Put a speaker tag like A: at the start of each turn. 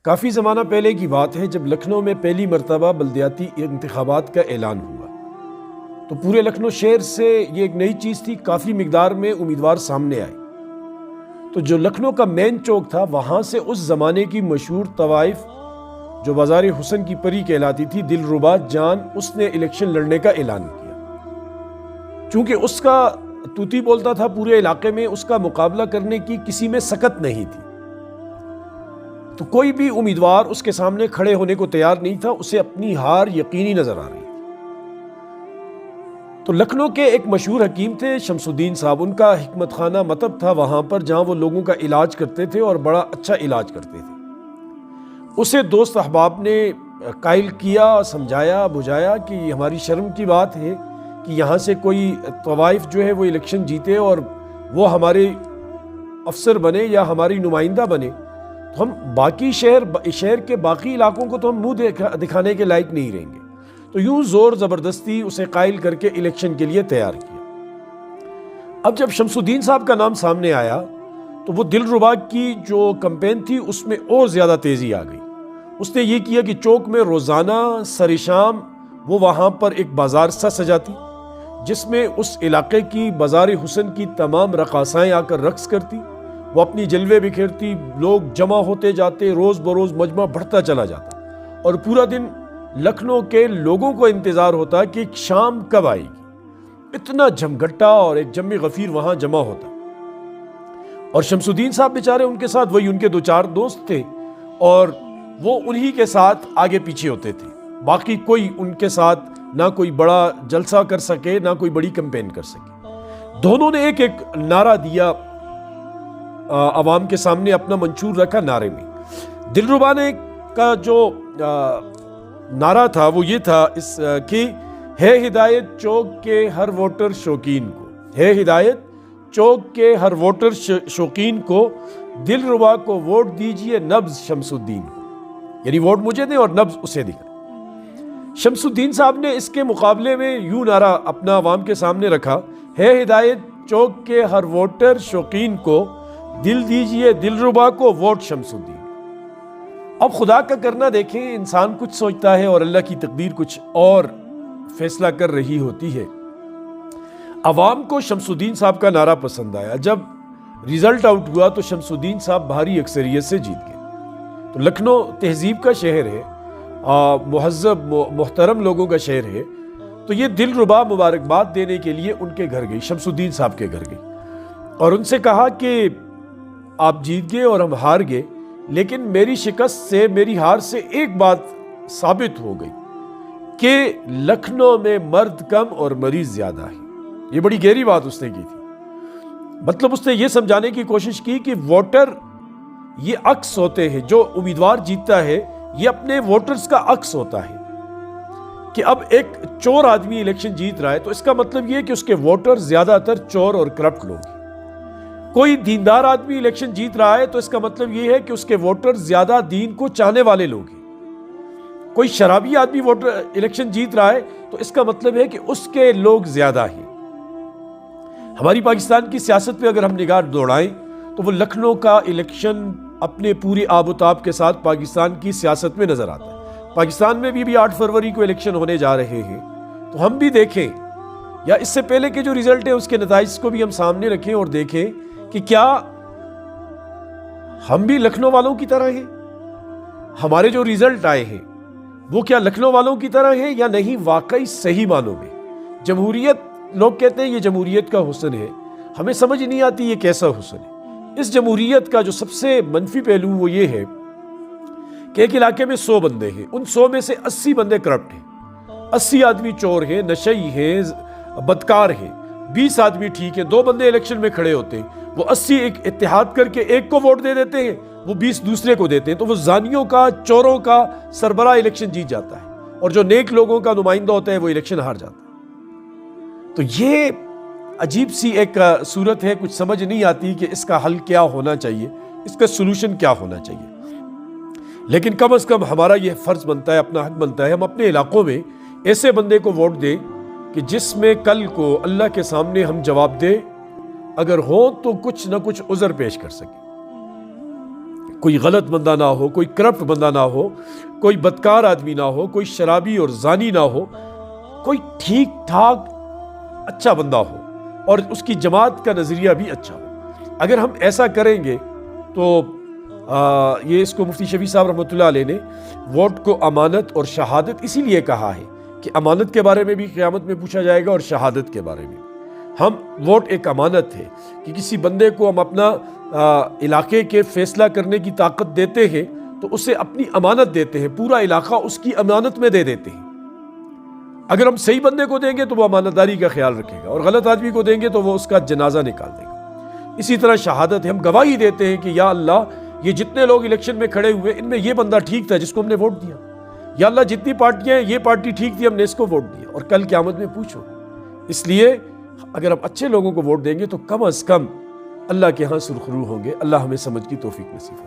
A: کافی زمانہ پہلے کی بات ہے جب لکھنؤ میں پہلی مرتبہ بلدیاتی انتخابات کا اعلان ہوا تو پورے لکھنؤ شہر سے یہ ایک نئی چیز تھی، کافی مقدار میں امیدوار سامنے آئے۔ تو جو لکھنؤ کا مین چوک تھا وہاں سے اس زمانے کی مشہور طوائف جو بازار حسن کی پری کہلاتی تھی، دلربا جان، اس نے الیکشن لڑنے کا اعلان کیا۔ چونکہ اس کا طوطی بولتا تھا پورے علاقے میں، اس کا مقابلہ کرنے کی کسی میں سکت نہیں تھی، تو کوئی بھی امیدوار اس کے سامنے کھڑے ہونے کو تیار نہیں تھا، اسے اپنی ہار یقینی نظر آ رہی تھی۔ تو لکھنؤ کے ایک مشہور حکیم تھے شمس الدین صاحب، ان کا حکمت خانہ مطب تھا وہاں پر جہاں وہ لوگوں کا علاج کرتے تھے اور بڑا اچھا علاج کرتے تھے۔ اسے دوست احباب نے قائل کیا، سمجھایا بجھایا کہ ہماری شرم کی بات ہے کہ یہاں سے کوئی طوائف جو ہے وہ الیکشن جیتے اور وہ ہمارے افسر بنے یا ہماری نمائندہ بنے، تو ہم باقی شہر کے باقی علاقوں کو تو ہم منہ دکھانے کے لائق نہیں رہیں گے۔ تو یوں زور زبردستی اسے قائل کر کے الیکشن کے لیے تیار کیا۔ اب جب شمس الدین صاحب کا نام سامنے آیا تو وہ دلربا کی جو کمپین تھی اس میں اور زیادہ تیزی آ گئی۔ اس نے یہ کیا کہ چوک میں روزانہ سر شام وہ وہاں پر ایک بازار سا سجاتی جس میں اس علاقے کی بازار حسن کی تمام رقاصائیں آ کر رقص کرتی، وہ اپنی جلوے بکھیرتی، لوگ جمع ہوتے جاتے، روز بروز مجمع بڑھتا چلا جاتا، اور پورا دن لکھنؤ کے لوگوں کو انتظار ہوتا کہ شام کب آئے گی۔ اتنا جمگھٹا اور ایک جم غفیر وہاں جمع ہوتا، اور شمس الدین صاحب بیچارے ان کے ساتھ وہی ان کے دو چار دوست تھے اور وہ انہی کے ساتھ آگے پیچھے ہوتے تھے، باقی کوئی ان کے ساتھ نہ کوئی بڑا جلسہ کر سکے نہ کوئی بڑی کمپین کر سکے۔ دونوں نے ایک ایک نعرہ دیا، عوام کے سامنے اپنا منشور رکھا نعرے میں۔ دلربا نے کا جو نعرہ تھا وہ یہ تھا کہ ہے ہدایت چوک کے ہر ووٹر شوقین کو، ہے ہدایت چوک کے ہر ووٹر شوقین کو، دلربا کو ووٹ دیجئے نبض شمس الدین کو، یعنی ووٹ مجھے دیں اور نبض اسے دکھائیں۔ شمس الدین صاحب نے اس کے مقابلے میں یوں نعرہ اپنا عوام کے سامنے رکھا، ہے ہدایت چوک کے ہر ووٹر شوقین کو، دل دیجئے دلربا کو ووٹ شمس الدین۔ اب خدا کا کرنا دیکھیں، انسان کچھ سوچتا ہے اور اللہ کی تقدیر کچھ اور فیصلہ کر رہی ہوتی ہے۔ عوام کو شمس الدین صاحب کا نعرہ پسند آیا۔ جب ریزلٹ آؤٹ ہوا تو شمس الدین صاحب بھاری اکثریت سے جیت گئے۔ تو لکھنؤ تہذیب کا شہر ہے، مہذب محترم لوگوں کا شہر ہے، تو یہ دلربا مبارکباد دینے کے لیے ان کے گھر گئی، شمس الدین صاحب کے گھر گئی اور ان سے کہا کہ آپ جیت گئے اور ہم ہار گئے، لیکن میری شکست سے، میری ہار سے ایک بات ثابت ہو گئی کہ لکھنؤ میں مرد کم اور مریض زیادہ ہے۔ یہ بڑی گہری بات اس نے کی تھی، مطلب اس نے یہ سمجھانے کی کوشش کی کہ ووٹر یہ عکس ہوتے ہیں، جو امیدوار جیتتا ہے یہ اپنے ووٹرز کا عکس ہوتا ہے، کہ اب ایک چور آدمی الیکشن جیت رہا ہے تو اس کا مطلب یہ ہے کہ اس کے ووٹر زیادہ تر چور اور کرپٹ لوگ ہیں۔ کوئی دیندار آدمی الیکشن جیت رہا ہے تو اس کا مطلب یہ ہے کہ اس کے ووٹر زیادہ دین کو چاہنے والے لوگ ہیں۔ کوئی شرابی آدمی الیکشن جیت رہا ہے تو اس کا مطلب ہے کہ اس کے لوگ زیادہ ہیں۔ ہماری پاکستان کی سیاست پہ اگر ہم نگاہ دوڑائیں تو وہ لکھنؤ کا الیکشن اپنے پوری آب و تاب کے ساتھ پاکستان کی سیاست میں نظر آتا ہے۔ پاکستان میں بھی 8 فروری کو الیکشن ہونے جا رہے ہیں، تو ہم بھی دیکھیں، یا اس سے پہلے کے جو ریزلٹ ہے اس کے نتائج کو بھی ہم سامنے رکھیں اور دیکھیں کہ کیا ہم بھی لکھنؤ والوں کی طرح ہیں؟ ہمارے جو ریزلٹ آئے ہیں وہ کیا لکھنؤ والوں کی طرح ہیں یا نہیں؟ واقعی صحیح معنوں میں جمہوریت، لوگ کہتے ہیں یہ جمہوریت کا حسن ہے، ہمیں سمجھ نہیں آتی یہ کیسا حسن ہے۔ اس جمہوریت کا جو سب سے منفی پہلو وہ یہ ہے کہ ایک علاقے میں 100 بندے ہیں، ان 100 میں سے 80 بندے کرپٹ ہیں، 80 آدمی چور ہیں، نشئی ہیں، بدکار ہیں، 20 آدمی ٹھیک ہیں، 2 بندے الیکشن میں کھڑے ہوتے ہیں، وہ 80 ایک اتحاد کر کے ایک کو ووٹ دے دیتے ہیں، وہ 20 دوسرے کو دیتے ہیں، تو وہ زانیوں کا، چوروں کا سربراہ الیکشن جیت جاتا ہے، اور جو نیک لوگوں کا نمائندہ ہوتا ہے وہ الیکشن ہار جاتا ہے۔ تو یہ عجیب سی ایک صورت ہے، کچھ سمجھ نہیں آتی کہ اس کا حل کیا ہونا چاہیے، اس کا سلوشن کیا ہونا چاہیے۔ لیکن کم از کم ہمارا یہ فرض بنتا ہے، اپنا حق بنتا ہے، ہم اپنے علاقوں میں ایسے بندے کو ووٹ دیں کہ جس میں کل کو اللہ کے سامنے ہم جواب دیں، اگر ہوں تو کچھ نہ کچھ عذر پیش کر سکیں، کوئی غلط بندہ نہ ہو، کوئی کرپٹ بندہ نہ ہو، کوئی بدکار آدمی نہ ہو، کوئی شرابی اور زانی نہ ہو، کوئی ٹھیک ٹھاک اچھا بندہ ہو اور اس کی جماعت کا نظریہ بھی اچھا ہو۔ اگر ہم ایسا کریں گے تو یہ اس کو مفتی شفیع صاحب رحمۃ اللہ علیہ نے ووٹ کو امانت اور شہادت اسی لیے کہا ہے کہ امانت کے بارے میں بھی قیامت میں پوچھا جائے گا اور شہادت کے بارے میں۔ ہم ووٹ ایک امانت ہے کہ کسی بندے کو ہم اپنا علاقے کے فیصلہ کرنے کی طاقت دیتے ہیں تو اسے اپنی امانت دیتے ہیں، پورا علاقہ اس کی امانت میں دے دیتے ہیں۔ اگر ہم صحیح بندے کو دیں گے تو وہ امانت داری کا خیال رکھے گا، اور غلط آدمی کو دیں گے تو وہ اس کا جنازہ نکال دے گا۔ اسی طرح شہادت ہے، ہم گواہی دیتے ہیں کہ یا اللہ یہ جتنے لوگ الیکشن میں کھڑے ہوئے ان میں یہ بندہ ٹھیک تھا جس کو ہم نے ووٹ دیا، یا اللہ جتنی پارٹیاں ہیں یہ پارٹی ٹھیک تھی ہم نے اس کو ووٹ دیا، اور کل قیامت میں پوچھو۔ اس لیے اگر ہم اچھے لوگوں کو ووٹ دیں گے تو کم از کم اللہ کے ہاں سرخرو ہوں گے۔ اللہ ہمیں سمجھ کی توفیق نصیب فرمائے۔